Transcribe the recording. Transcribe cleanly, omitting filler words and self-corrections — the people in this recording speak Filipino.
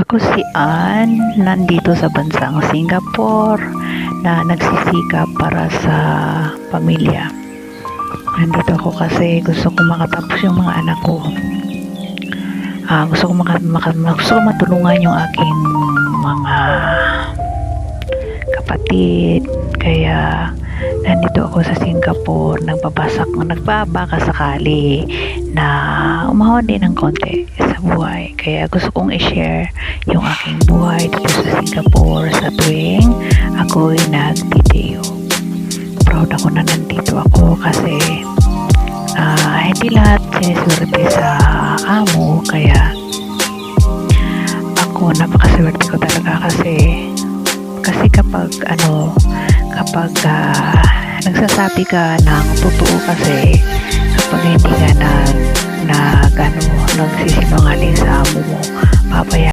Ako si Ann, nandito sa bansang Singapore na nagsisikap para sa pamilya. Nandito ako kasi gusto ko makatapos yung mga anak ko. Gusto ko matulungan yung aking mga kapatid. Kaya nandito ako sa Singapore, nagbabaka sakali na umahon din ng konti sa buhay. Kaya gusto kong i-share yung aking buhay dito sa Singapore sa tuwing ako'y nag-video. Proud ako na nandito ako kasi hindi lahat siniswerte sa amo, kaya ako napakaswerte ko talaga kasi kapag nagsasabi ka ng totoo, kasi kapag hindi ka nagsisinungaling sa amo mo, papayagan